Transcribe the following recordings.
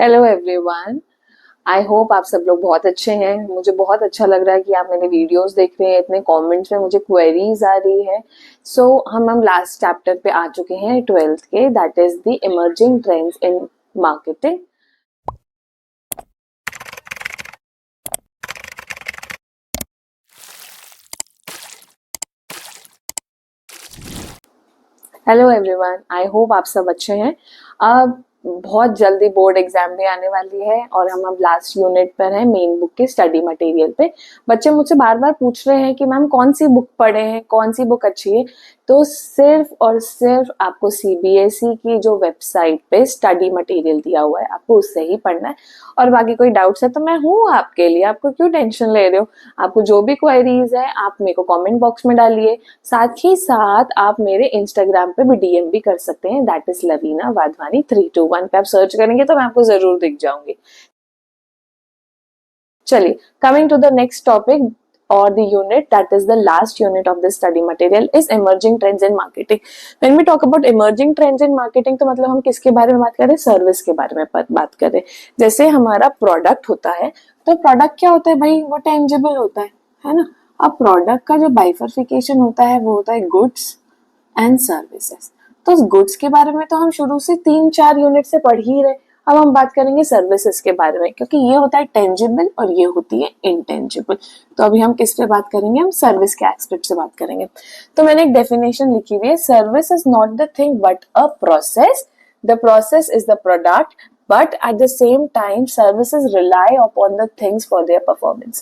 Hello everyone. I hope आप सब लोग बहुत अच्छे हैं। मुझे बहुत अच्छा लग रहा है कि आप मेरे वीडियोस देख रहे हैं। इतने कमेंट्स में मुझे क्वेरीज आ रही है। हम लास्ट चैप्टर पे आ चुके हैं 12th के, that is the emerging trends in marketing. Hello everyone, I hope आप सब अच्छे हैं। अब बहुत जल्दी बोर्ड एग्जाम भी आने वाली है और हम अब लास्ट यूनिट पर हैं, मेन बुक के स्टडी मटेरियल पे। बच्चे मुझसे बार बार पूछ रहे हैं कि मैम कौन सी बुक पढ़े हैं, कौन सी बुक अच्छी है। तो सिर्फ और सिर्फ आपको सीबीएसई की जो वेबसाइट पे स्टडी मटेरियल दिया हुआ है, आपको उससे ही पढ़ना है। और बाकी कोई डाउट्स है तो मैं हूँ आपके लिए, आपको क्यों टेंशन ले रहे हो। आपको जो भी क्वेरीज है आप मेरे को कमेंट बॉक्स में डालिए। साथ ही साथ आप मेरे इंस्टाग्राम पे भी डीएम भी कर सकते हैं, दैट इज लवीना वाधवानी 321 पे आप सर्च करेंगे तो मैं आपको जरूर दिख जाऊंगी। चलिए, coming to the next topic or the unit, that is the last unit of this study material, is emerging trends in marketing. When we talk about emerging trends in marketing तो मतलब हम किसके बारे में बात कर रहे हैं? सर्विस के बारे में बात कर रहे हैं। जैसे हमारा प्रोडक्ट होता है, तो प्रोडक्ट क्या होता है भाई? वो टेंजिबल होता है ना। अब प्रोडक्ट का जो बाइफरफिकेशन होता है वो होता है गुड्स एंड सर्विसेज। तो गुड्स के बारे में तो हम शुरू से 3-4 यूनिट से पढ़ ही रहे। अब हम बात करेंगे सर्विसेज के बारे में, क्योंकि ये होता है टेंजिबल और ये होती है इंटेंजिबल। तो अभी हम किस पे बात करेंगे? हम सर्विस के एस्पेक्ट से बात करेंगे। तो मैंने एक डेफिनेशन लिखी हुई है, service is not the thing but a process, the process is the product, but at the same time services rely upon the things for their performance।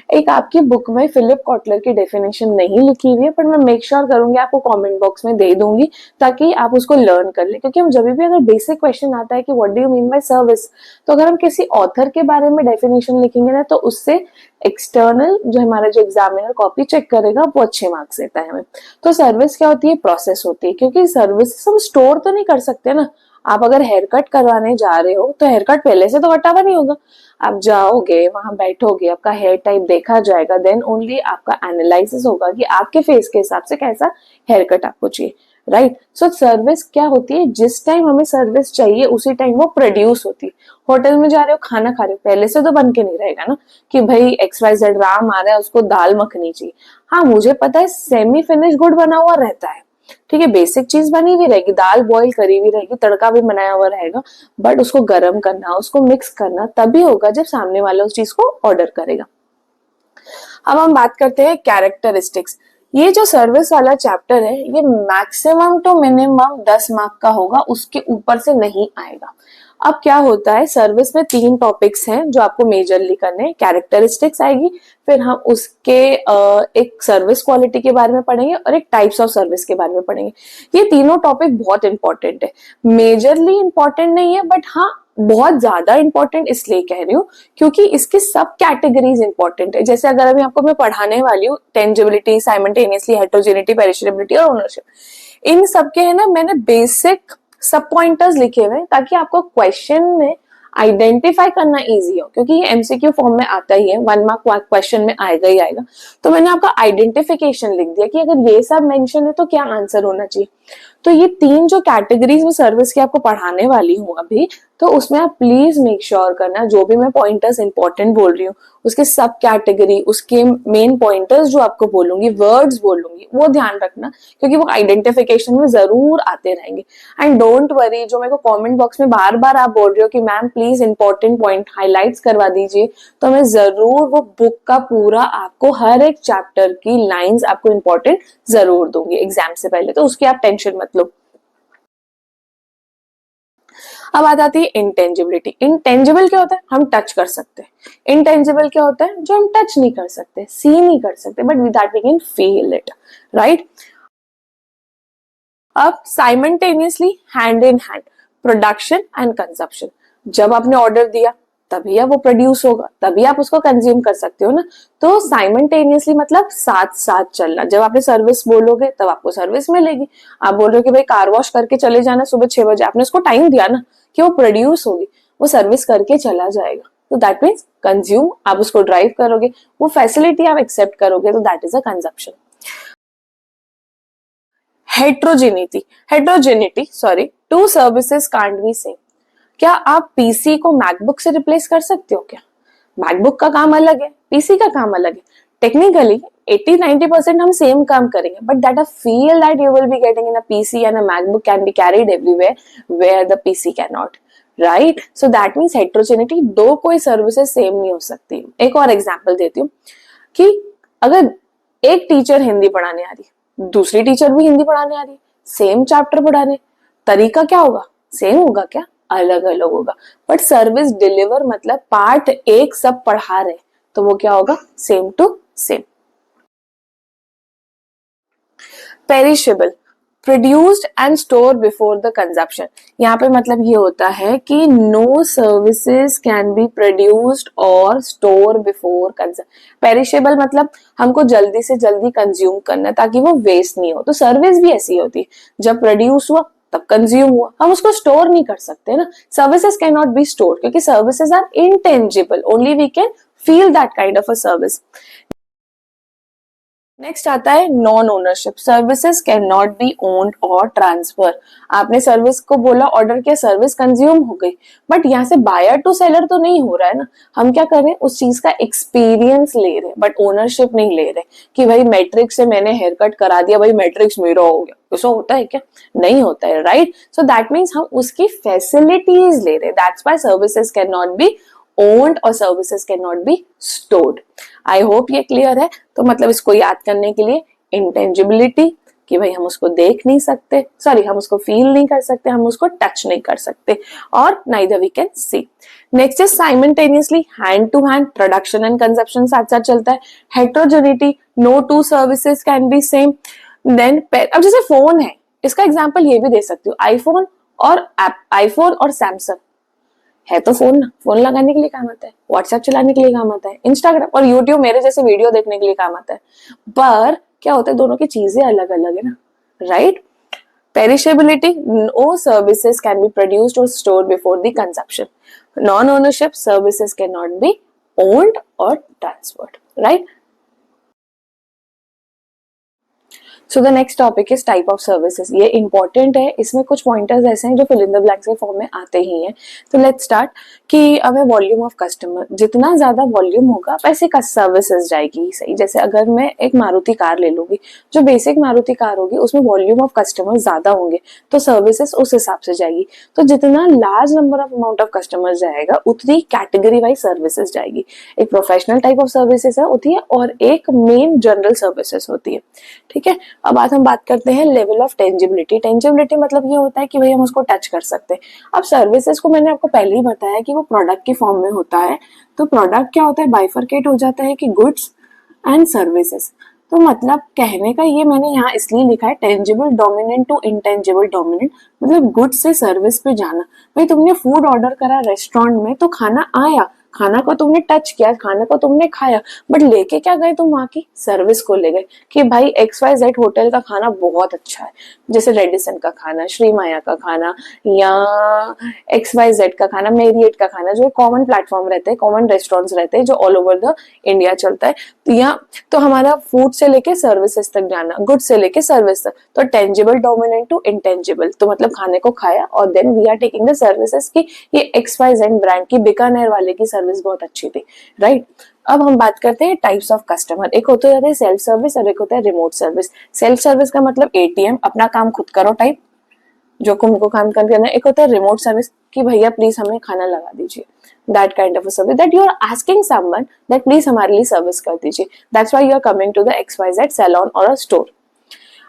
एक आपकी बुक में फिलिप कॉटलर की डेफिनेशन नहीं लिखी हुई है, पर मैं मेक श्योर करूंगी आपको कमेंट बॉक्स में दे दूंगी, ताकि आप उसको लर्न कर ले। क्योंकि हम जब भी अगर बेसिक क्वेश्चन आता है कि what do you mean by service, तो अगर हम किसी ऑथर के बारे में डेफिनेशन लिखेंगे ना, तो उससे एक्सटर्नल जो हमारा जो एग्जामिनर कॉपी चेक करेगा वो अच्छे मार्क्स देता है हमें। तो सर्विस क्या होती है? प्रोसेस होती है। क्योंकि सर्विस हम स्टोर तो नहीं कर सकते ना। आप अगर हेयर कट करवाने जा रहे हो तो हेयर कट पहले से तो कटा हुआ नहीं होगा। आप जाओगे, वहां बैठोगे, आपका हेयर टाइप देखा जाएगा, देन ओनली आपका एनालिसिस होगा कि आपके फेस के हिसाब से कैसा हेयर कट आपको चाहिए, राइट। सो सर्विस क्या होती है? जिस टाइम हमें सर्विस चाहिए उसी टाइम वो प्रोड्यूस होती है। होटल में जा रहे हो, खाना खा रहे हो, पहले से तो बन के नहीं रहेगा ना कि भाई XYZ राम आ रहा है उसको दाल मखनी चाहिए। हाँ, मुझे पता है सेमी फिनिश गुड बना हुआ रहता है, ठीक है, बेसिक चीज बनी हुई रहेगी, दाल बॉईल करी हुई रहेगी, तड़का भी बनाया हुआ रहेगा, बट उसको गर्म करना, उसको मिक्स करना तभी होगा जब सामने वाला उस चीज को ऑर्डर करेगा। अब हम बात करते हैं कैरेक्टरिस्टिक्स। ये जो सर्विस वाला चैप्टर है ये मैक्सिमम टू मिनिमम 10 मार्क का होगा, उसके ऊपर से नहीं आएगा। अब क्या होता है, सर्विस में 3 टॉपिक्स हैं जो आपको मेजरली करने हैं। कैरेक्टरिस्टिक्स आएगी, फिर हम उसके एक सर्विस क्वालिटी के बारे में पढ़ेंगे और एक टाइप्स ऑफ सर्विस के बारे में पढ़ेंगे। ये तीनों टॉपिक बहुत इंपॉर्टेंट है, मेजरली इंपॉर्टेंट नहीं है, बट हाँ बहुत ज्यादा इंपॉर्टेंट इसलिए कह रही हूँ क्योंकि इसकी सब कैटेगरीज इंपॉर्टेंट है। जैसे अगर अभी आपको मैं पढ़ाने वाली हूँ टेंजिबिलिटी, साइमल्टेनियसली, हेटेरोजेनिटी, पेरिशेबिलिटी और ओनरशिप, इन सब के है ना मैंने बेसिक सब पॉइंटर्स लिखे हुए ताकि आपको क्वेश्चन में आइडेंटिफाई करना इजी हो, क्योंकि ये एमसीक्यू फॉर्म में आता ही है, 1 मार्क क्वेश्चन में आएगा ही आएगा। तो मैंने आपका आइडेंटिफिकेशन लिख दिया कि अगर ये सब मेंशन है तो क्या आंसर होना चाहिए। तो ये 3 जो कैटेगरीज में सर्विस की आपको पढ़ाने वाली हूँ अभी, तो उसमें आप प्लीज मेक श्योर करना जो भी मैं पॉइंटर्स इंपॉर्टेंट बोल रही हूँ उसके सब कैटेगरी, उसके मेन पॉइंटर्स जो आपको बोलूंगी, वर्ड्स बोलूंगी, वो ध्यान रखना, क्योंकि वो आइडेंटिफिकेशन में जरूर आते रहेंगे। एंड डोंट वरी, जो मेरे को कमेंट बॉक्स में बार बार आप बोल रहे हो कि ma'am please important point highlights करवा दीजिए, तो मैं जरूर वो बुक का पूरा आपको हर एक चैप्टर की लाइंस आपको इंपॉर्टेंट जरूर दूंगी एग्जाम से पहले, तो उसकी आप टेंशन मत लो। अब आ जाती है इंटेंजिबिलिटी। इंटेंजिबल क्या होता है? हम टच कर सकते हैं। इंटेंजिबल क्या होता है? जो हम टच नहीं कर सकते, सी नहीं कर सकते, but with that we can feel it, right. अब simultaneously, hand in hand, production and consumption. जब आपने ऑर्डर दिया तभी अब वो प्रोड्यूस होगा, तभी आप उसको कंज्यूम कर सकते हो ना। तो साइमल्टेनियसली मतलब साथ साथ चलना। जब आपने सर्विस बोलोगे तब आपको सर्विस मिलेगी। आप बोल रहे हो कि भाई कार वॉश करके चले जाना सुबह 6 बजे, आपने उसको टाइम दिया ना कि वो प्रोड्यूस होगी, वो सर्विस करके चला जाएगा, तो दैट मीन्स कंज्यूम, आप उसको ड्राइव करोगे, वो फैसिलिटी आप एक्सेप्ट करोगे, तो that is a consumption. Heterogeneity, sorry, two services can't be same। क्या आप पीसी को मैकबुक से रिप्लेस कर सकते हो क्या? मैकबुक का काम अलग है, पीसी का काम अलग है. टेक्निकली 80-90% हम सेम काम करेंगे, but that a feel that you will be getting in a PC and a MacBook can be carried everywhere where the PC can not. Right, so that means heterogeneity, दो कोई services same नहीं हो सकती. एक और example देती हूँ कि अगर एक टीचर हिंदी पढ़ाने आ रही, दूसरी टीचर भी हिंदी पढ़ाने आ रही, सेम चैप्टर पढ़ाने, तरीका क्या होगा? सेम होगा क्या? अलग अलग होगा. बट सर्विस डिलीवर मतलब पार्ट एक सब पढ़ा रहे, तो वो क्या होगा? Same to same. Perishable, produced and store before the consumption. यहाँ पे मतलब ये होता है कि no services can be produced और स्टोर बिफोर कंजप्शन. पेरिशेबल मतलब हमको जल्दी से जल्दी कंज्यूम करना है ताकि वो वेस्ट नहीं हो. तो सर्विस भी ऐसी होती है, जब प्रोड्यूस हुआ तब कंज्यूम हुआ, हम उसको स्टोर नहीं कर सकते ना. Services can not be store क्योंकि services are intangible, only we can feel that kind of a service. Next आता है non ownership. Services can not be owned और ट्रांसफर. आपने सर्विस को बोला, ऑर्डर किया, सर्विस कंज्यूम हो गई, बट यहाँ से बायर टू सेलर तो नहीं हो रहा है ना. हम क्या कर रहे हैं? उस चीज का एक्सपीरियंस ले रहे हैं, बट ओनरशिप नहीं ले रहे कि भाई मैट्रिक्स से मैंने हेयर कट करा दिया, भाई मैट्रिक्स मेरा हो गया. ऐसा होता है क्या? नहीं होता है. राइट, सो दैट मीन्स हम उसकी फैसिलिटीज ले रहे हैं. That's why services can not B owned और services can not B stored. I hope ये क्लियर है. तो मतलब इसको याद करने के लिए इंटेंजिबिलिटी, कि भाई हम उसको देख नहीं सकते, सॉरी हम उसको फील नहीं कर सकते, हम उसको टच नहीं कर सकते, और neither we can see. Next is simultaneously, hand to hand, production and consumption साथ साथ चलता है. Heterogeneity, no two services can be same. Then अब जैसे फोन है, इसका एग्जाम्पल ये भी दे सकती हूँ, आईफोन और सैमसंग है. तो फोन ना, फोन लगाने के लिए काम आता है, व्हाट्सएप चलाने के लिए काम आता है, इंस्टाग्राम और यूट्यूब मेरे जैसे वीडियो देखने के लिए काम आता है. पर क्या होता है, दोनों की चीजें अलग अलग है ना. Right. Perishability, no services can be produced और stored before the consumption. Non ownership, services can not be owned और transferred. Right. So the next topic is type of services. ये इंपॉर्टेंट है, इसमें कुछ पॉइंटर्स ऐसे हैं जो फिल इन द ब्लैंक्स के फॉर्म में आते ही हैं. तो लेट्स स्टार्ट कि अब है वॉल्यूम ऑफ कस्टमर. जितना ज्यादा वॉल्यूम होगा वैसे का सर्विसेज जाएगी. सही, जैसे अगर मैं एक मारुति कार ले लूंगी, जो बेसिक मारुति कार होगी उसमें वॉल्यूम ऑफ कस्टमर ज्यादा होंगे, तो सर्विसेज उस हिसाब से जाएगी. तो जितना large number of amount of customer जाएगा उतनी कैटेगरी वाइज सर्विसेज जाएगी. एक प्रोफेशनल टाइप ऑफ सर्विसेज होती है और एक मेन जनरल सर्विसेज होती है. ठीक है. अब आज हम बात करते हैं लेवल ऑफ टेंजिबिलिटी. टेंजिबिलिटी मतलब ये होता है कि भाई हम उसको टच कर सकते हैं. अब सर्विसेज को मैंने आपको पहले ही बताया कि वो प्रोडक्ट के फॉर्म में होता है. तो प्रोडक्ट क्या होता है, बाइफरकेट हो जाता है कि गुड्स एंड सर्विसेज. तो मतलब कहने का ये मैंने यहाँ इसलिए लिखा है tangible dominant to intangible dominant, मतलब गुड्स से सर्विस पे जाना. भाई तुमने फूड ऑर्डर करा रेस्टोरेंट में, तो खाना आया, खाना को तुमने टच किया, खाना को तुमने खाया, बट लेके क्या गए तुम? वहां की सर्विस को ले गए कि भाई XYZ होटल का खाना बहुत अच्छा है, जैसे रेडिसन का खाना, श्री माया का खाना, या XYZ का खाना, मेरिएट का खाना, जो कॉमन प्लेटफॉर्म रहते हैं, कॉमन रेस्टोरेंट्स रहते हैं जो ऑल ओवर द इंडिया चलता है. तो हमारा फूड से लेके सर्विसेज तक जाना, गुड से लेके सर्विस तक. तो टेंजिबल डोमिनेंट टू इंटेंजिबल, तो मतलब खाने को खाया और then we are taking the services की ये XYZ ब्रांड की, बीकानेर वाले की सर्विस बहुत अच्छी थी. राइट. अब हम बात करते हैं टाइप्स ऑफ कस्टमर. एक होता है सेल्फ सर्विस और एक होता है रिमोट सर्विस. सेल्फ सर्विस का मतलब ATM, अपना काम खुद करो टाइप, जो तुमको काम करना है. एक होता है रिमोट सर्विस कि भैया प्लीज हमें खाना लगा दीजिए. That kind of a service that you are asking someone that please हमारे लिए सर्विस कर दीजिए. That's why you are coming to the XYZ salon or a store.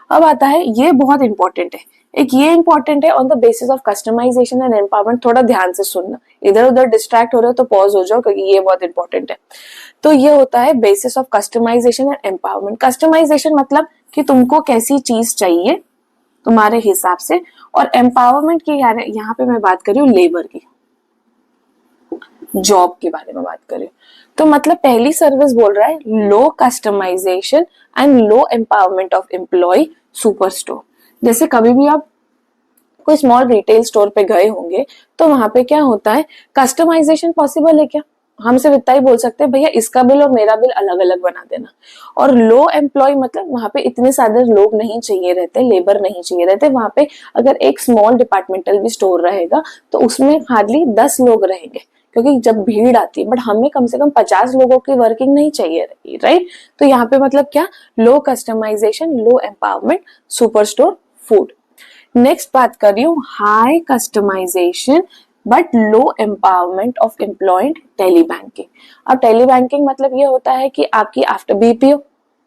अब आता है, ये बहुत इंपॉर्टेंट है, एक ये इंपॉर्टेंट है on the basis of customization and empowerment. थोड़ा ध्यान से सुनना, इधर उधर डिस्ट्रैक्ट हो रहे हो तो पॉज हो जाओ क्योंकि ये बहुत इंपॉर्टेंट है. तो ये होता है basis of customization and empowerment. Customization मतलब कि तुमको कैसी चीज चाहिए तुम्हारे हिसाब से, और एम्पावरमेंट की यहाँ पे मैं बात कर रही हूँ लेबर की, जॉब के बारे में बात करें. तो मतलब पहली सर्विस बोल रहा है low customization and low empowerment of employee super store. जैसे कभी भी आप कोई स्मॉल रिटेल स्टोर पे गए होंगे तो वहां पे क्या होता है, कस्टमाइजेशन पॉसिबल है क्या? हम सिर्फ इतना ही बोल सकते हैं भैया इसका बिल और मेरा बिल अलग अलग बना देना। और लो एम्प्लॉय मतलब वहां पे इतने सारे लोग नहीं चाहिए रहते, लेबर नहीं चाहिए रहते वहां पे। अगर एक स्मॉल डिपार्टमेंटल भी स्टोर रहेगा तो उसमें हार्डली 10 लोग रहेंगे, क्योंकि जब भीड़ आती है, बट हमें कम से कम 50 लोगों की वर्किंग नहीं चाहिए रही, राइट। तो यहाँ पे मतलब क्या, low customization, low empowerment, super store, food. Next बात कर रही हूँ high customization but low empowerment of employed, tele banking. अब टेली बैंकिंग मतलब ये होता है कि आपकी after BPO,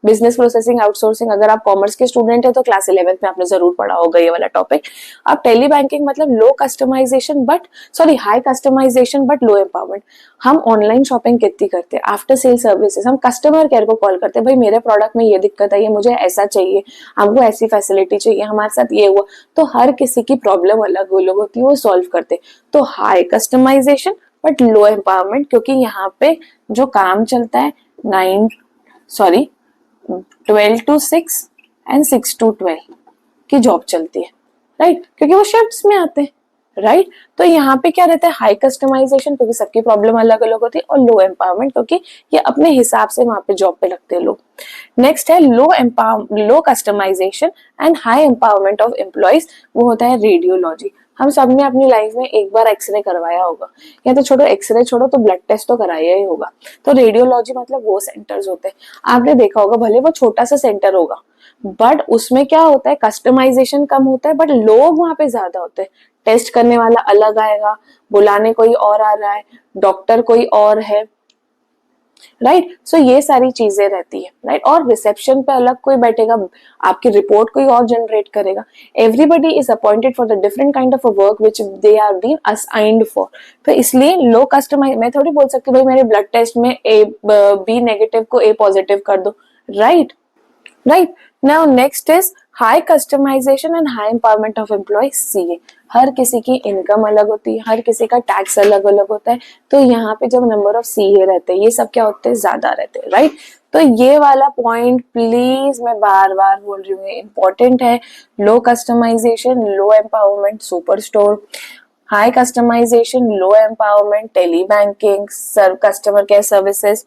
business processing outsourcing, अगर आप कॉमर्स के स्टूडेंट है तो क्लास 11th में आपने जरूर पढ़ा होगा ये वाला टॉपिक। अब टेली बैंकिंग मतलब low customization but, sorry, high customization but low empowerment. हम ऑनलाइन शॉपिंग कितनी करते हैं, आफ्टर सेल सर्विसेज, हम कस्टमर केयर को कॉल करते हैं, भाई मेरे प्रोडक्ट में ये दिक्कत है, ये मुझे ऐसा चाहिए, हमको ऐसी फैसिलिटी चाहिए, हमारे साथ ये हुआ। तो हर किसी की प्रॉब्लम अलग अलग होती है, वो सॉल्व करते। तो high customization but low empowerment, क्योंकि यहाँ पे जो काम चलता है 12 to 6 एंड 6 to 12 की जॉब चलती है, राइट, क्योंकि वो शिफ्ट्स में आते हैं, राइट। तो यहाँ पे क्या रहता है, हाई कस्टमाइजेशन क्योंकि सबकी प्रॉब्लम अलग अलग होती है, और लो एम्पावरमेंट क्योंकि ये अपने हिसाब से वहां पे जॉब पे लगते हैं लोग। नेक्स्ट है low customization and high empowerment of employees, वो होता है रेडियोलॉजी। हम सब ने अपनी लाइफ में एक बार एक्सरे करवाया होगा, या तो छोड़ो एक्सरे छोड़ो तो ब्लड टेस्ट तो कराया ही होगा। तो रेडियोलॉजी मतलब वो सेंटर्स होते हैं, आपने देखा होगा, भले वो छोटा सा सेंटर होगा बट उसमें क्या होता है, कस्टमाइजेशन कम होता है बट लोग वहां पे ज्यादा होते हैं। टेस्ट करने वाला अलग आएगा, बुलाने कोई और आ रहा है, डॉक्टर कोई और है, राइट। सो ये सारी चीजें रहती है, राइट। और रिसेप्शन पे अलग कोई बैठेगा, आपकी रिपोर्ट कोई और जनरेट करेगा। Everybody is appointed for the different kind of work which they are been assigned for. तो इसलिए लो कस्टमाइज, मैं थोड़ी बोल सकती भाई मेरे ब्लड टेस्ट में ए बी नेगेटिव को ए पॉजिटिव कर दो, right, right. Now next is high customization and high empowerment of employee, CA. हर किसी की इनकम अलग होती है, हर किसी का टैक्स अलग अलग होता है। तो यहाँ पे जब नंबर ऑफ सीए रहते हैं, ये सब क्या होते हैं, ज्यादा रहते हैं, राइट। तो ये वाला पॉइंट प्लीज मैं बार बार बोल रही हूँ, इंपॉर्टेंट है। Low customization, low empowerment, super store. High customization, low empowerment, tele banking, customer care services.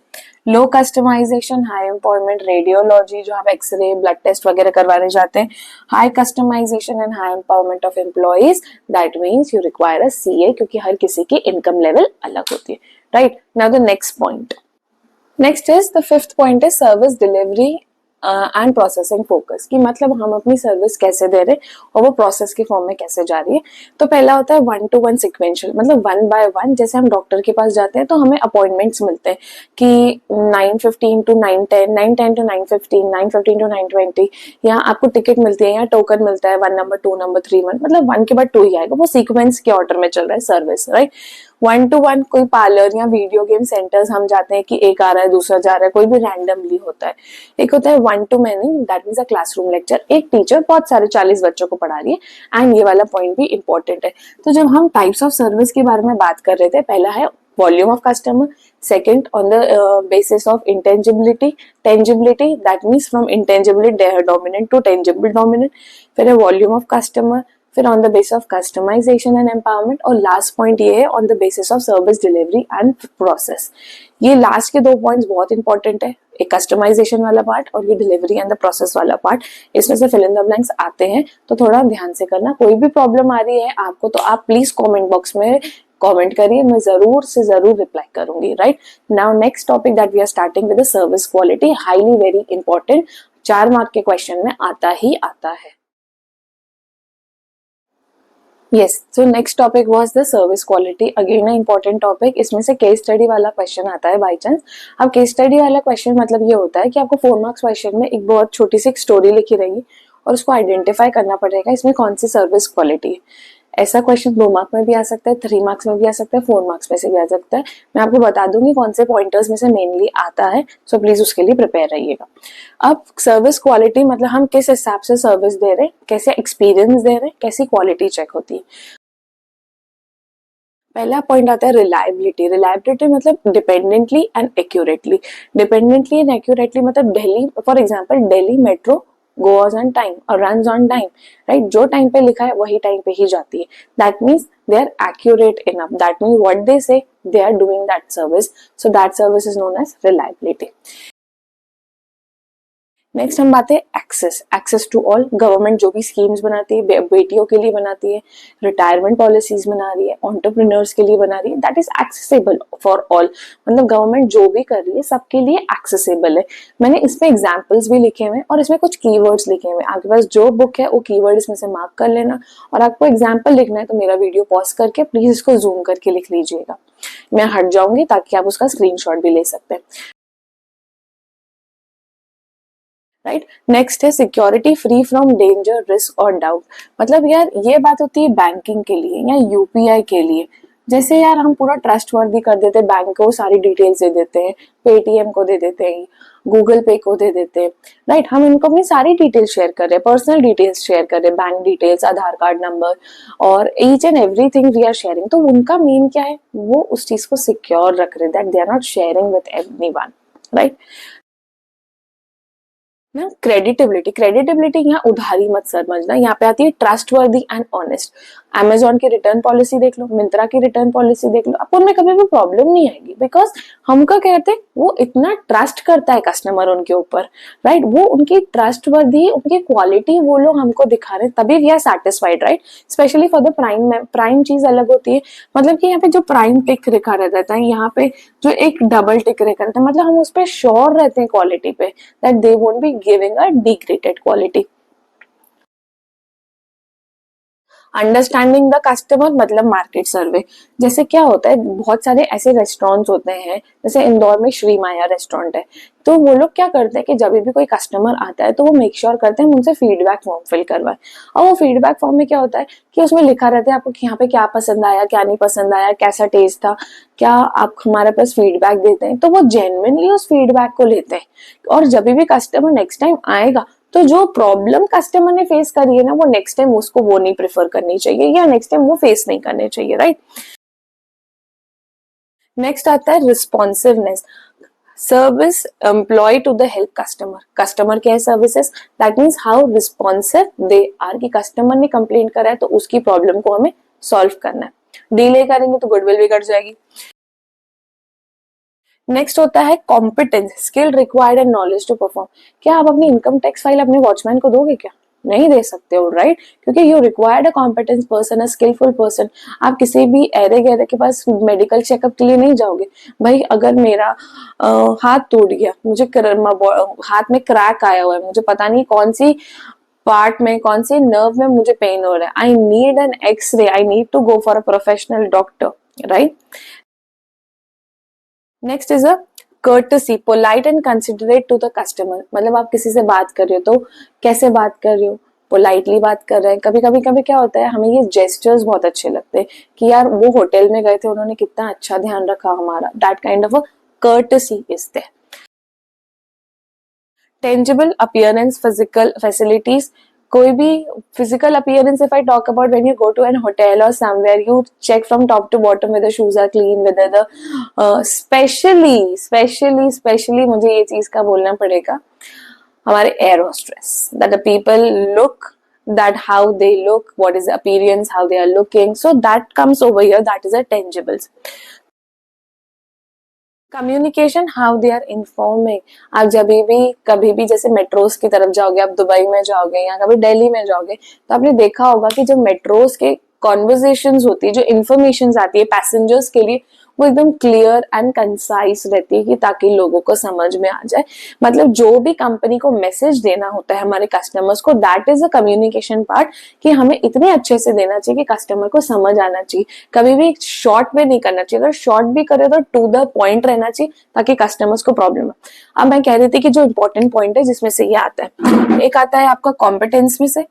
Low customization, high empowerment, radiology, जो आप एक्सरे ब्लड टेस्ट वगैरह करवाने जाते हैं। High customization and high empowerment of employees, that means you require a CA, क्योंकि हर किसी की इनकम लेवल अलग होती है, right. Now the next point, next is the fifth point है service delivery and processing focus, की मतलब हम अपनी सर्विस कैसे दे रहे हैं और वो प्रोसेस के फॉर्म में कैसे जा रही है। तो पहला होता है 1-to-1 सिक्वेंशियल, मतलब 1 by 1। जैसे हम डॉक्टर के पास जाते हैं तो हमें अपॉइंटमेंट्स मिलते हैं कि 9:15 to 9:10, 9:10 to 9:15, 9:15 to 9:20, यहाँ आपको टिकट मिलती है, यहाँ टोकन मिलता है 1 नंबर 2 नंबर 3 1, मतलब 1 के बाद 2 ही आएगा, वो सीक्वेंस के ऑर्डर में चल रहा है सर्विस, राइट। 1-to-1 कोई पार्लर या वीडियो गेम सेंटर्स हम जाते हैं कि एक आ रहा है दूसरा जा रहा है, कोई भी रैंडमली होता है। एक होता है 1-to-many, that means a classroom lecture, एक टीचर बहुत सारे 40 बच्चों को पढ़ा रही है। एंड ये वाला पॉइंट भी इंपॉर्टेंट है। तो जब हम टाइप्स ऑफ सर्विस के बारे में बात कर रहे थे, पहला है volume of customer, second on the basis of intangibility, tangibility, that means from intangibility dominant to tangible dominant, फिर है वॉल्यूम ऑफ कस्टमर, फिर on the basis of customization and empowerment, और लास्ट पॉइंट ये है on the basis of service delivery and process. ये last के 2 points बहुत important है, एक कस्टमाइजेशन वाला पार्ट और ये डिलीवरी एंड द प्रोसेस वाला पार्ट। इसमें से फिल इन द ब्लैंक्स आते हैं, तो थोड़ा ध्यान से करना। कोई भी प्रॉब्लम आ रही है आपको तो आप प्लीज कमेंट बॉक्स में कमेंट करिए, मैं जरूर से जरूर रिप्लाई करूंगी, right. Now next topic that we are starting with the service quality, highly very important, 4 mark के क्वेश्चन में आता ही आता है। Yes, so next topic was the service quality. Again, an important topic. इसमें से केस स्टडी वाला question आता है बाई चांस। अब केस स्टडी वाला क्वेश्चन मतलब ये होता है कि आपको 4 मार्क्स क्वेश्चन में एक बहुत छोटी सी एक स्टोरी लिखी रहेगी और उसको आइडेंटिफाई करना पड़ेगा इसमें कौन सी सर्विस क्वालिटी है। ऐसा क्वेश्चन 2 मार्क में भी आ सकता है, 3 मार्क्स में भी आ सकता है, 4 मार्क्स में से भी आ सकता है। मैं आपको बता दूंगी कौन से पॉइंटर्स में से मेनली आता है, सो प्लीज उसके लिए प्रिपेयर रहिएगा। अब सर्विस क्वालिटी मतलब हम किस हिसाब से सर्विस दे रहे हैं, कैसे एक्सपीरियंस दे रहे हैं, कैसी क्वालिटी चेक होती है। पहला पॉइंट आता है रिलायबिलिटी। रिलायबिलिटी मतलब dependently and accurately. Dependently and accurately मतलब Delhi, for example Delhi metro goes on time or runs on time, right? जो टाइम पे लिखा है वही टाइम पे ही जाती है. That means they are accurate enough. That means what they say, they are doing that service. So that service is known as reliability. Next हम बात है एक्सेस टू ऑल. गवर्नमेंट जो भी स्कीम्स बनाती है, बेटियों के लिए बनाती है, रिटायरमेंट पॉलिसीज बना रही है, एंटरप्रेन्योर्स के लिए बना रही है, that is accessible for all. मतलब गवर्नमेंट जो भी कर रही है सबके लिए एक्सेसिबल है. मैंने इसमें एग्जाम्पल्स भी लिखे हुए और इसमें कुछ कीवर्ड्स लिखे हुए. आपके पास जो बुक है वो कीवर्ड इसमें से मार्क कर लेना, और आपको एग्जाम्पल लिखना है तो मेरा वीडियो पॉज करके प्लीज इसको जूम करके लिख लीजिएगा. मैं हट जाऊंगी ताकि आप उसका स्क्रीनशॉट भी ले सकते हैं. राइट. नेक्स्ट है security free from danger, risk और डाउट. मतलब यार ये बात होती है बैंकिंग के लिए या यूपीआई के लिए. जैसे यार हम पूरा ट्रस्ट वर्दी कर देते हैं, बैंक को सारी डिटेल्स दे देते हैं, पेटीएम को दे देते हैं, गूगल पे को दे देते हैं, राइट. हम इनको अपनी सारी डिटेल्स शेयर कर रहे हैं, पर्सनल डिटेल्स शेयर कर रहे हैं, bank details, Aadhaar card number और each and everything we are sharing. तो उनका मेन क्या है, वो उस चीज को सिक्योर रख रहे, that they are not sharing with everyone, right. ना क्रेडिटेबिलिटी यहाँ उधारी मत समझना, यहाँ पे आती है ट्रस्टवर्दी एंड ऑनेस्ट. अमेजोन की रिटर्न पॉलिसी देख लो, मिंत्रा की रिटर्न पॉलिसी देख लो, आपको उनमें कभी भी प्रॉब्लम नहीं आएगी, बिकॉज हमको कहते हैं वो इतना ट्रस्ट करता है कस्टमर उनके ऊपर, राइट. वो उनकी ट्रस्टवर्दी, उनकी क्वालिटी वो लोग हमको दिखा रहे हैं, तभी we are satisfied, right. Specially for the prime. Prime चीज अलग होती है, मतलब कि यहाँ पे जो प्राइम टिक लिखा रहता है, यहाँ पे जो एक डबल टिक लिखा रहता है, मतलब हम उस पर श्योर रहते हैं क्वालिटी पे, that they won't be giving a degraded quality. Understanding the customer मतलब मार्केट सर्वे. जैसे क्या होता है, बहुत सारे ऐसे रेस्टोरेंट्स होते हैं, जैसे इंदौर में श्री माया रेस्टोरेंट है, तो वो लोग क्या करते हैं कि जब भी कोई कस्टमर आता है तो वो मेक श्योर करते हैं उनसे फीडबैक फॉर्म फिल करवाए. और वो फीडबैक फॉर्म में क्या होता है कि उसमें लिखा रहता है आपको कि यहाँ पे क्या पसंद आया, क्या नहीं पसंद आया, कैसा टेस्ट था, क्या आप हमारे पास फीडबैक देते हैं. तो वो जेन्युइनली उस फीडबैक को लेते हैं, और जब भी कस्टमर नेक्स्ट टाइम आएगा तो जो प्रॉब्लम कस्टमर ने फेस करी है ना, वो नेक्स्ट टाइम उसको वो नहीं प्रेफर करनी चाहिए, या नेक्स्ट टाइम वो फेस नहीं करने चाहिए, राइट. नेक्स्ट आता है responsiveness. Service employ to the help customer. Customer care services, that means how responsive they are. कि कस्टमर ने कंप्लेंट करा है तो उसकी प्रॉब्लम को हमें सॉल्व करना है. डिले करेंगे तो गुडविल भी घट जाएगी. नेक्स्ट होता है competence, skill required and knowledge to perform. क्या आप अपनी इनकम टैक्स फाइल अपने वॉचमैन को दोगे क्या? नहीं दे सकते हो, राइट. क्योंकि you required a competence person, a skillful person. आप किसी भी एरे गहरे के पास मेडिकल चेकअप के लिए नहीं जाओगे. भाई अगर मेरा हाथ टूट गया, मुझे हाथ में क्रैक आया हुआ है, मुझे पता नहीं कौन सी पार्ट में, कौन से नर्व में मुझे पेन हो रहा है, I need an x-ray, I need to go for a professional doctor, right. Next is a courtesy, polite and considerate to the customer. मतलब आप किसी से बात कर रहे हो तो कैसे बात कर रहे हो, पोलाइटली बात कर रहे हैं. कभी कभी क्या होता है, हमें ये जेस्चर्स बहुत अच्छे लगते हैं कि यार वो होटल में गए थे, उन्होंने कितना अच्छा ध्यान रखा हमारा. That kind of a courtesy is there. Tangible appearance, physical facilities. कोई भी physical appearance, if I talk about when you go to an hotel और somewhere, you check from top to bottom whether shoes are clean, whether the specially मुझे ये चीज का बोलना पड़ेगा, हमारे air hostess, that the people look, that how they look, what is the appearance, how they are looking, so that comes over here, that is a tangibles. Communication, how they are informing. आप जब भी कभी भी जैसे metros की तरफ जाओगे, आप दुबई में जाओगे या कभी दिल्ली में जाओगे, तो आपने देखा होगा कि जो मेट्रोस के कॉन्वर्सेशंस होती है, जो इन्फॉर्मेशन आती है पैसेंजर्स के लिए, वो एकदम क्लियर एंड कंसाइज रहती है, कि ताकि लोगों को समझ में आ जाए. मतलब जो भी कंपनी को मैसेज देना होता है हमारे कस्टमर्स को, that is a communication part, कि हमें इतने अच्छे से देना चाहिए कि कस्टमर को समझ आना चाहिए. कभी भी शॉर्ट में नहीं करना चाहिए, अगर शॉर्ट भी करे तो टू द पॉइंट रहना चाहिए, ताकि कस्टमर्स को प्रॉब्लम है. अब मैं कह रही थी कि जो इंपॉर्टेंट पॉइंट है जिसमें से ये आता है, एक आता है आपका कॉम्पिटेंस में से,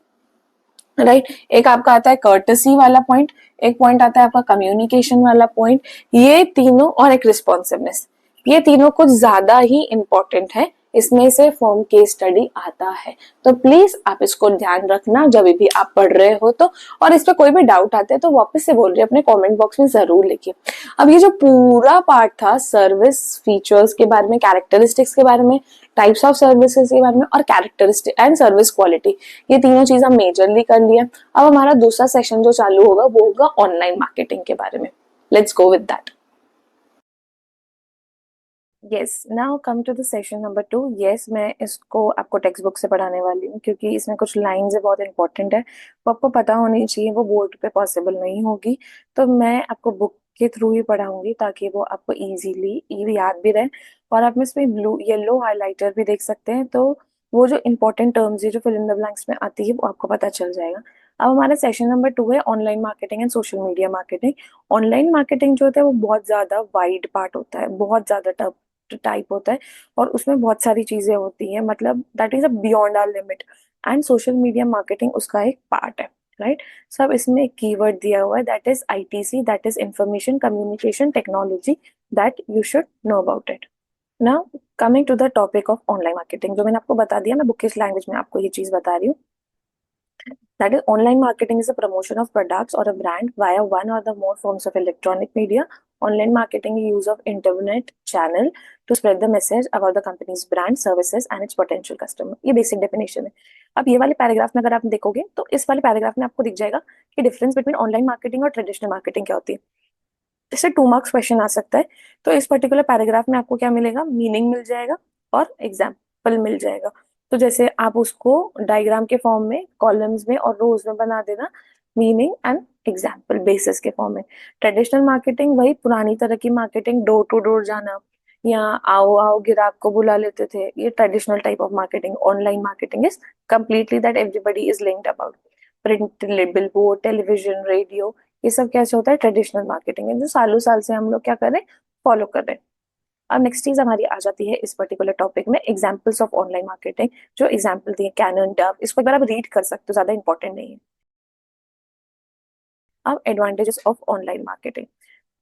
राइट. एक आपका आता है कर्टसी वाला पॉइंट, एक पॉइंट आता है आपका कम्युनिकेशन वाला पॉइंट. ये तीनों, और एक रिस्पॉन्सिवनेस, ये तीनों कुछ ज्यादा ही इंपॉर्टेंट है इसमें से फॉर्म केस स्टडी आता है। तो प्लीज आप इसको ध्यान रखना जब भी आप पढ़ रहे हो तो, और इस पर कोई भी डाउट आते हैं तो वापस से बोल रही अपने कमेंट बॉक्स में जरूर लिखिए। अब ये जो पूरा पार्ट था सर्विस फीचर्स के बारे में, कैरेक्टरिस्टिक्स के बारे में, टाइप्स ऑफ सर्विसेज के बारे में और कैरेक्टरिस्टिक एंड सर्विस क्वालिटी, ये तीनों चीज हम मेजरली कर लिए। अब हमारा दूसरा सेशन जो चालू होगा वो होगा ऑनलाइन मार्केटिंग के बारे में। Let's go with that. Yes, now come to the session number 2। Yes, मैं इसको आपको टेक्स्ट बुक से पढ़ाने वाली हूँ क्योंकि इसमें कुछ लाइंस है बहुत इंपॉर्टेंट है, वो आपको पता होनी चाहिए, वो बोर्ड पे पॉसिबल नहीं होगी। तो मैं आपको बुक के थ्रू ही पढ़ाऊंगी ताकि वो आपको इजीली याद भी रहे। और आप इसमें ब्लू येलो हाइलाइटर भी देख सकते हैं, तो वो जो इंपॉर्टेंट टर्म्स है जो फिल इन द ब्लैंक्स में आती है वो आपको पता चल जाएगा। अब हमारा सेशन नंबर 2 है online marketing and social media marketing. Online marketing जो होता है वो बहुत ज्यादा वाइड पार्ट होता है, बहुत ज्यादा टफ टाइप होता है, और उसमें बहुत सारी चीजें होती हैं, मतलब that is a beyond our limit. And social media marketing उसका एक पार्ट है, राइट। सब इसमें एक कीवर्ड दिया हुआ है, that is ITC, that is information communication technology, that you should know about it. Now coming to the topic of online marketing, जो मैंने आपको बता दिया, मैं बुकिश लैंग्वेज में आपको ये चीज बता रही हूँ। That is, online marketing is a promotion of products or a brand via one or the more forms of electronic media. Online marketing is use of internet channel to spread the message about the company's brand, services and its potential customer. ये basic definition है। अब ये वाले paragraph में अगर आप देखोगे तो इस वाले पैराग्राफ में आपको दिख जाएगा कि डिफरेंस बिटवीन ऑनलाइन मार्केटिंग और ट्रेडिशनल मार्केटिंग क्या होती है। इससे 2 मार्क्स क्वेश्चन आ सकता है। तो इस पर्टिकुलर पैराग्राफ में आपको क्या मिलेगा, मीनिंग मिल जाएगा और एग्जाम्पल मिल जाएगा। तो जैसे आप उसको डायग्राम के फॉर्म में, कॉलम्स में और रोज में बना देना, मीनिंग एंड एग्जाम्पल बेसिस के फॉर्म में। ट्रेडिशनल मार्केटिंग वही पुरानी तरह की मार्केटिंग, डोर टू डोर जाना या आओ आओ ग्राहक को बुला लेते थे, ये traditional type of marketing. Online marketing is completely that everybody is linked about print, billboard, television, radio, ये सब कैसे होता है, ट्रेडिशनल मार्केटिंग है, जो सालों साल से हम लोग क्या कर रहे हैं, फॉलो कर रहे हैं। अब नेक्स्ट चीज हमारी आ जाती है इस पर्टिकुलर टॉपिक में, एग्जांपल्स ऑफ ऑनलाइन मार्केटिंग। जो एग्जांपल दिए कैनन, डव, इसको एक बार आप रीड कर सकते हो, ज्यादा इंपॉर्टेंट नहीं है। अब advantages of online marketing.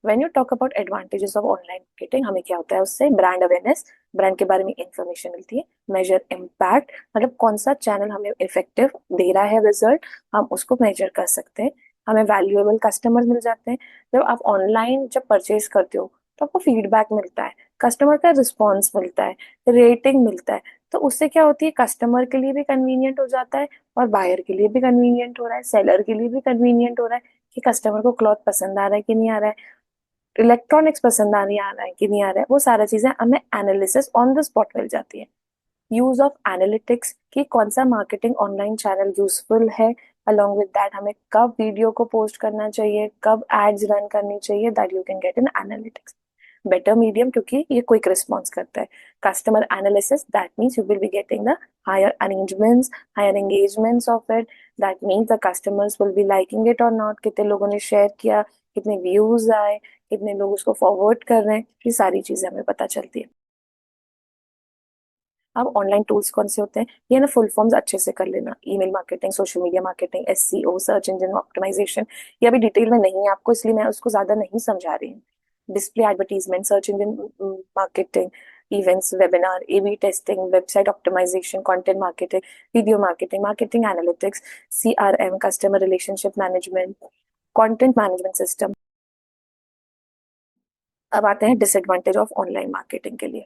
When you talk about advantages of online marketing, हमें क्या होता है उससे, ब्रांड अवेयरनेस, ब्रांड के बारे में इंफॉर्मेशन मिलती है। मेजर इम्पैक्ट, मतलब कौन सा चैनल हमें इफेक्टिव दे रहा है रिजल्ट, हम उसको मेजर कर सकते हैं। हमें वैल्यूएबल कस्टमर मिल जाते हैं। जब आप ऑनलाइन जब परचेज करते हो तो आपको फीडबैक मिलता है, कस्टमर का रिस्पॉन्स मिलता है, रेटिंग मिलता है। तो उससे क्या होती है, कस्टमर के लिए भी कन्वीनियंट हो जाता है और बायर के लिए भी कन्वीनियंट हो रहा है, सेलर के लिए भी कन्वीनियंट हो रहा है कि कस्टमर को क्लॉथ पसंद आ रहा है कि नहीं आ रहा है, इलेक्ट्रॉनिक्स पसंद आने आ रहा है कि नहीं आ रहा है, वो सारा चीजें हमें एनालिसिस ऑन द स्पॉट मिल जाती है। यूज ऑफ एनालिटिक्स, कि कौन सा मार्केटिंग ऑनलाइन चैनल यूजफुल है, अलॉन्ग विद दैट हमें कब वीडियो को पोस्ट करना चाहिए, कब एड्स रन करनी चाहिए, that you can get in analytics. Better medium, क्योंकि ये क्विक रिस्पॉन्स करता है। Customer analysis, that means you will be getting the higher arrangements, higher engagements of it, that means the customers will be liking it और not, कितने लोगों ने share किया, कितने व्यूज आए, कितने लोग उसको फॉरवर्ड कर रहे हैं, ये सारी चीजें हमें पता चलती है। अब ऑनलाइन टूल्स कौन से होते हैं, ये ना फुल फॉर्म्स अच्छे से कर लेना, email marketing, social media marketing, SCO, search engine optimization. ये अभी डिटेल में नहीं है आपको, इसलिए मैं उसको ज्यादा नहीं समझा रही हूँ। Display advertisement, search engine marketing, events, webinar, AB testing, website optimization, content marketing, video marketing, marketing analytics, CRM, customer relationship management, content management system. अब आते हैं डिसएडवांटेज ऑफ ऑनलाइन मार्केटिंग के लिए।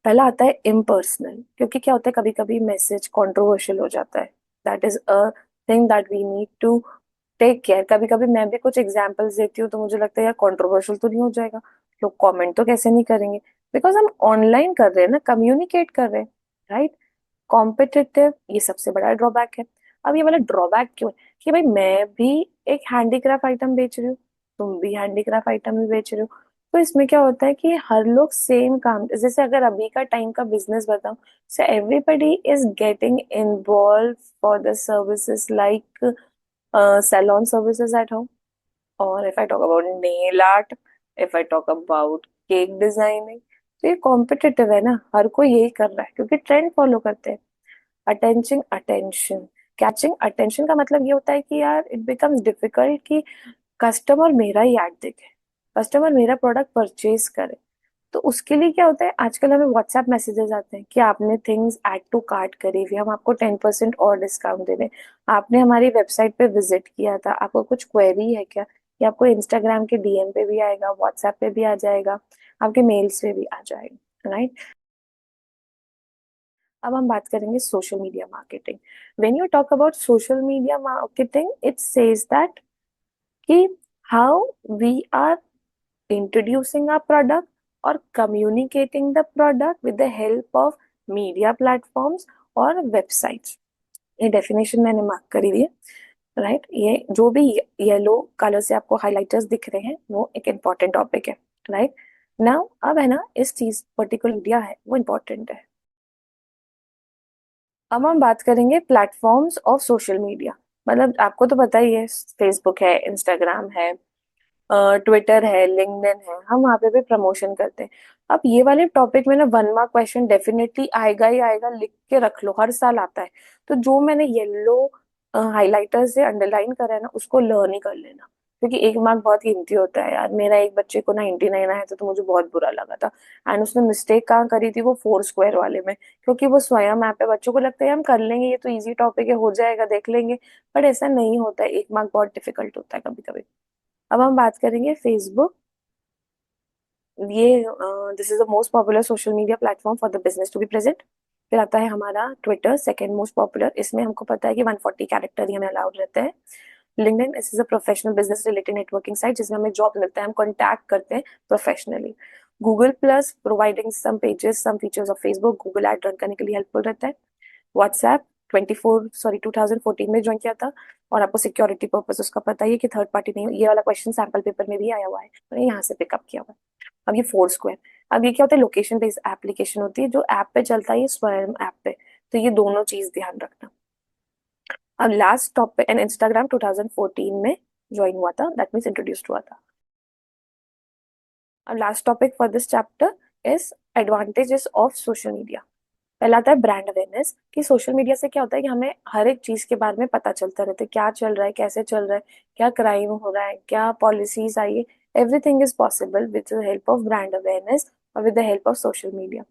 पहला आता है इम्पर्सनल, क्योंकि क्या होता है कभी कभी मैसेज कंट्रोवर्शियल हो जाता है, that is a thing that we need to take care. कभी कभी मैं भी कुछ एग्जांपल्स देती हूँ तो मुझे लगता है यार कंट्रोवर्शियल तो नहीं हो जाएगा, लोग कमेंट तो कैसे नहीं करेंगे, बिकॉज हम ऑनलाइन कर रहे हैं ना, कम्युनिकेट कर रहे हैं, राइट। कॉम्पिटिटिव, ये सबसे बड़ा ड्रॉबैक है। अब ये वाला ड्रॉबैक क्यों है, कि भाई मैं भी एक हैंडीक्राफ्ट आइटम बेच रही हूँ, तुम भी हैंडीक्राफ्ट आइटम ही बेच रहे हो, तो इसमें क्या होता है कि हर लोग सेम काम, जैसे अगर अभी का टाइम का बिजनेस बताऊं, so everybody is getting involve for the services like salon services at home, or if I talk about nail art, if I talk about cake designing, तो ये कॉम्पिटिटिव है ना, हर कोई यही कर रहा है क्योंकि ट्रेंड फॉलो करते हैं। अटेंशन, कैचिंग अटेंशन का मतलब ये होता है कि यार इट बिकम्स डिफिकल्ट कि कस्टमर मेरा ही एड देखे, कस्टमर मेरा प्रोडक्ट परचेज करे। तो उसके लिए क्या होता है, आजकल हमें व्हाट्सएप मैसेजेस आते हैं कि आपने थिंग्स ऐड टू कार्ट करी हुई, हम आपको 10% और डिस्काउंट दे रहे हैं, आपने हमारी वेबसाइट पे विजिट किया था, आपको कुछ क्वेरी है क्या, ये आपको इंस्टाग्राम के डीएम पे भी आएगा, व्हाट्सएप पे भी आ जाएगा, आपके मेल्स पे भी आ जाएगा, राइट। अब हम बात करेंगे social media marketing. When you talk about social media marketing, it says that कि how we are introducing our product or communicating the product with the help of media platforms और websites। ये definition मैंने mark करी हुई है, right. ये जो भी येलो कलर से आपको हाइलाइटर्स दिख रहे हैं वो एक इम्पॉर्टेंट टॉपिक है, राइट। नाउ अब है ना, इस चीज पर्टिकुलर मीडिया है वो इम्पोर्टेंट है। अब हम बात करेंगे प्लेटफॉर्म्स ऑफ सोशल मीडिया। मतलब आपको तो पता ही है, फेसबुक है, इंस्टाग्राम है, ट्विटर है, लिंक्डइन है, हम वहां पे भी प्रमोशन करते हैं। अब ये वाले टॉपिक में ना 1 मार्क क्वेश्चन डेफिनेटली आएगा ही आएगा, लिख के रख लो, हर साल आता है। तो जो मैंने येलो हाइलाइटर से अंडरलाइन करा है ना, उसको लर्न ही कर लेना, क्योंकि 1 मार्क बहुत कीमती होता है यार। मेरा एक बच्चे को 99 आया था तो मुझे बहुत बुरा लगा था। एंड उसने मिस्टेक कहाँ करी थी, वो 4 स्क्वायर वाले में, क्योंकि वो स्वयं ऐप है, बच्चों को लगता है हम कर लेंगे, ये तो इजी टॉपिक है, हो जाएगा, देख लेंगे। बट ऐसा नहीं होता है, 1 मार्क बहुत डिफिकल्ट होता है कभी कभी। अब हम बात करेंगे फेसबुक। ये this is the most popular social media platform for the business to be present. फिर आता है हमारा ट्विटर, सेकंड मोस्ट पॉपुलर, इसमें हमको पता है कि 140 कैरेक्टर ही हमें अलाउड रहते हैं। LinkedIn, this is a professional business related networking site, जिसमें हमें जॉब मिलता है, हम कॉन्टैक्ट करते हैं professionally. Google plus, providing some pages some features of Facebook, Google ad run करने के लिए हेल्पफुल रहता है। व्हाट्सएप 2014 में ज्वाइन किया था, और आपको सिक्योरिटी पर्पस उसका पता ही है कि थर्ड पार्टी नहीं। ये वाला क्वेश्चन सैम्पल पेपर में भी आया हुआ है, मैंने यहाँ से पिकअप किया हुआ है। अब ये 4 स्क्वायर, अब ये क्या होता है, लोकेशन बेस्ड एप्लीकेशन होती है, जो ऐप पे चलता है, ये स्वयं ऐप पे। तो ये दोनों चीज ध्यान रखना। अब लास्ट टॉपिक, एंड इंस्टाग्राम 2014 में ज्वाइन हुआ था, दैट मीन्स इंट्रोड्यूस्ड हुआ था। अब last topic for this chapter is advantages of social media. पहला आता है ब्रांड अवेयरनेस, कि सोशल मीडिया से क्या होता है कि हमें हर एक चीज के बारे में पता चलता रहता है, क्या चल रहा है, कैसे चल रहा है, क्या क्राइम हो रहा है, क्या पॉलिसीज आई है। Everything is possible with the help of brand awareness और with the help of social media.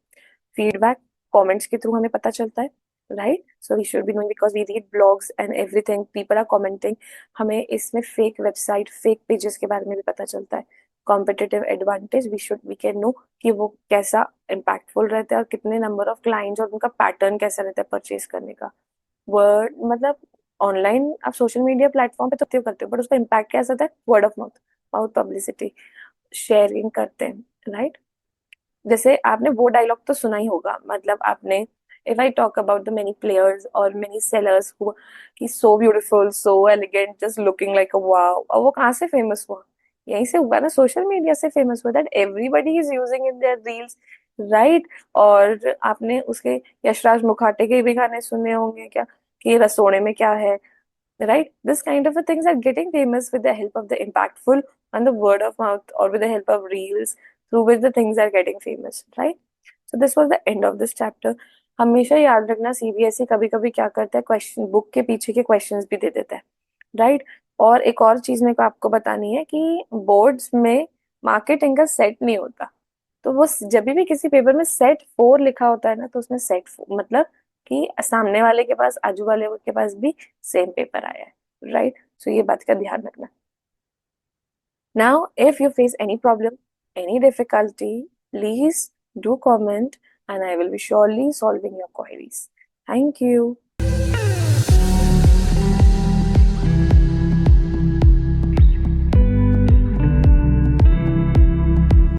Feedback, comments के थ्रू हमें पता चलता है, right. So we should be knowing, because we read blogs and everything, people are commenting, हमें इसमें fake website, fake pages के बारे में भी पता चलता है। Competitive advantage, we can know कि वो कैसा इम्पैक्टफुल रहता है, और कितने नंबर ऑफ क्लाइंट्स, और उनका पैटर्न कैसा रहता है परचेज करने का। वर्ड मतलब ऑनलाइन आप सोशल मीडिया प्लेटफॉर्म पे तो क्यों करते हो, बट उसका इम्पैक्ट कैसा होता है, word of mouth, mouth publicity, sharing करते हैं, राइट। जैसे आपने वो डायलॉग तो सुना ही होगा, मतलब आपने, if I talk about the many players और मेनी सेलर्स हु, कि so beautiful, so elegant, just looking like a wow, और वो कहाँ से फेमस हुआ, यहीं से हुआ ना, सोशल मीडिया से फेमस हुआ, that everybody is using in their reels, right. और आपने उसके यशराज मुखाटे के भी गाने सुने होंगे क्या, कि रसोड़े में क्या है, right? This kind of a things are getting famous with the help of the impactful and the word of mouth, or with the help of reels, through which the things are getting famous, right? So this was the end of this chapter. हमेशा याद रखना, CBSE कभी कभी क्या करता है, question book के पीछे के क्वेश्चंस भी दे देता है, राइट। और एक और चीज मेरे को आपको बतानी है कि बोर्ड्स में मार्केटिंग का सेट नहीं होता। तो वो जब भी किसी पेपर में सेट 4 लिखा होता है ना, तो उसमें सेट 4 मतलब कि सामने वाले के पास, आजू वाले के पास भी सेम पेपर आया है, राइट। सो ये बात का ध्यान रखना। Now if you face any problem, any difficulty, please do comment, and I will be surely solving your queries. Thank you.